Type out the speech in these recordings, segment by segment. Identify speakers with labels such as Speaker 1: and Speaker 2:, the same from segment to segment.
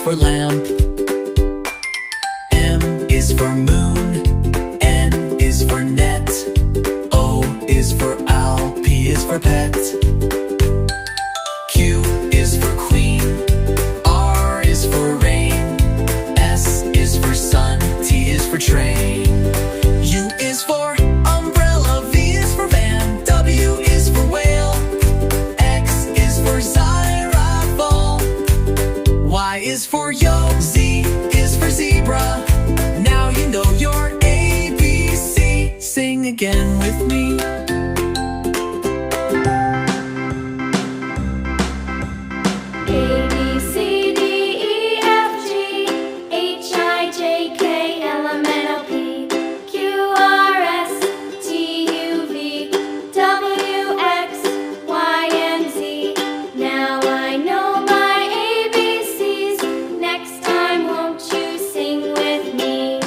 Speaker 1: for lamp. M is for moon. N is for net. O is for owl. P is for pet. Q is for queen. R is for rain. S is for sun. T is for train. U is for umbrella. V is for van. W is for whale. X is for xylophone. Y is for yo. Z is for zebra. Now you know your ABC. Sing again with me.
Speaker 2: A, B, C, D, E, F, G, H, I, J, K, L, M, N, O, P, Q, R, S, T, U, V, W, X, Y, and Z. Now I know my ABCs. Next time, won't you sing with me?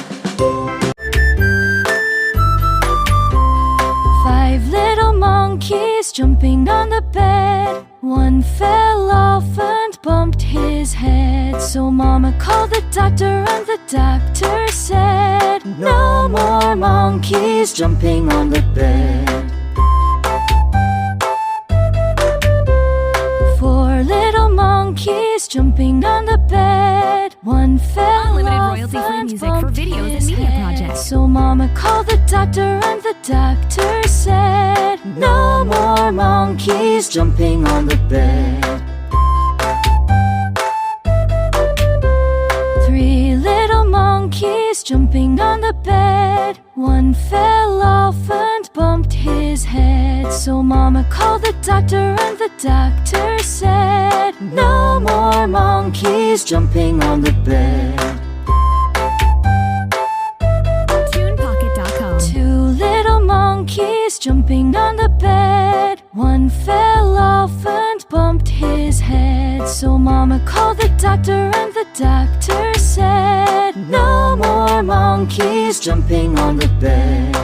Speaker 2: 5 little monkeys jumping on the bed. One fell off and bumped his head. So Mama called the doctor and the doctor said, no more monkeys jumping on the bed. 4 little monkeys jumping on the bed. One fell
Speaker 3: Unlimited
Speaker 2: off
Speaker 3: royalty-free
Speaker 2: and
Speaker 3: music for
Speaker 2: bumped
Speaker 3: videos
Speaker 2: his
Speaker 3: and media
Speaker 2: head.
Speaker 3: projects.
Speaker 2: So Mama called the doctor and the doctor said, no more monkeys jumping on the bed. 3 little monkeys jumping on the bed. One fell off and bumped his head. So Mama called the doctor and the doctor said, no more monkeys jumping on the bed.
Speaker 3: TunePocket.com.
Speaker 2: 2 little monkeys jumping on the bed. One fell off and bumped his head. So Mama called the doctor and the doctor said, no more monkeys jumping on the bed.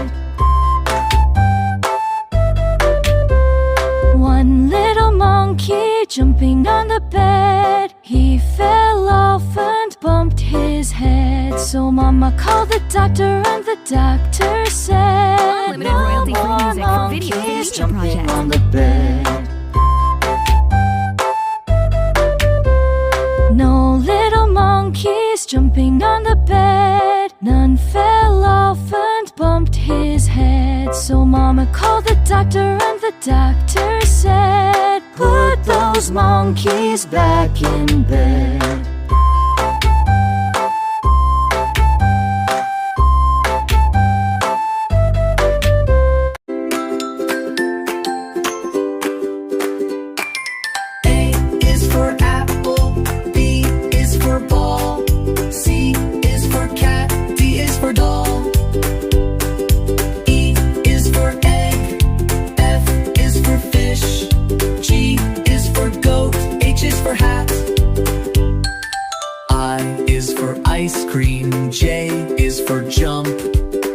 Speaker 2: 1 little monkey jumping on the bed. He fell off and bumped his head. So Mama called the doctor and the doctor said,
Speaker 3: Unlimited
Speaker 2: no
Speaker 3: royalty-free
Speaker 2: more
Speaker 3: music for videos and
Speaker 2: monkeys
Speaker 3: media
Speaker 2: jumping
Speaker 3: projects.
Speaker 2: on the bed. No little monkeys jumping on the bed. None fell off and bumped his head. So Mama called the doctor and the doctor said, put those monkeys back in bed.
Speaker 1: A is for apple. B is for ball. C is for cat. D is for doll. E is for egg. F is for fish. G is for goat. H is for hat. I is for ice cream. J is for jump.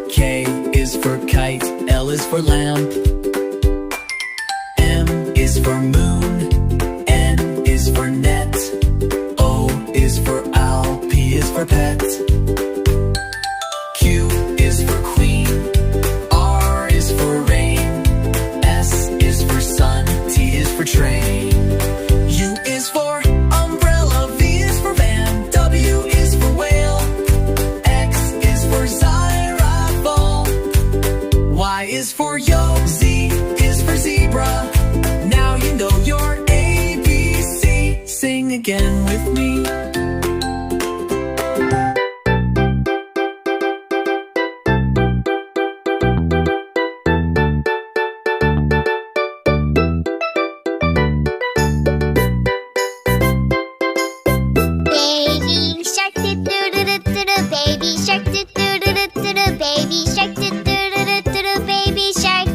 Speaker 1: K is for kite. L is for lamp. M is for moon. N is for net. O is for owl. P is for pet. Q is for queen. R is for rain. S is for sun. T is for train. U is for umbrella. V is for van. W is for whale. X is for xylophone. Y is for yo. Z is for zebra. Now you know your ABC. Sing again with me.
Speaker 4: Baby shark do do do do do do, baby shark do do do do do do, baby shark do do do do do do, baby shark.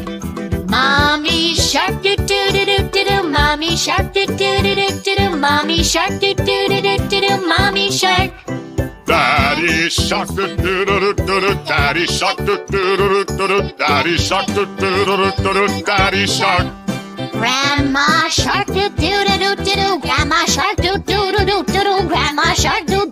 Speaker 4: Mommy shark do do do do do do, mommy shark do do do do do do, mommy shark do do do do do do, mommy shark.
Speaker 5: Daddy shark do do do do do, daddy shark do do do do do, daddy shark do do do do do, daddy shark.
Speaker 4: Grandma shark do do do do do do, grandma shark do do do do do do, grandma shark do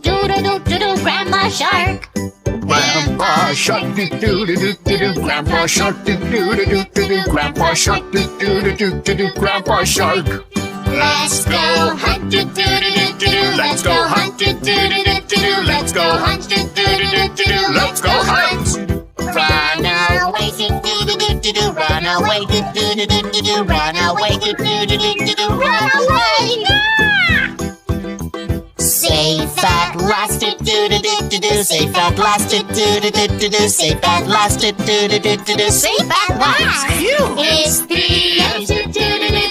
Speaker 5: Grandpa Shark, do do do do do do. Grandpa Shark, do do do do do do. Grandpa Shark, do do do do do do. Grandpa Shark.
Speaker 4: Let's go hunt, do do do do do do. Let's go hunt, do do do do do do. Let's go hunt, do do do do do do. Let's go hunt. Run away, do do do do do do. Run away, do do do do do do. Run away, do do do do do do. Run away! Safe at last, do do do do do do. Safe at last, do do do do do do. Safe at last, do do do do do do. Safe at last. It's the end. Do do do do.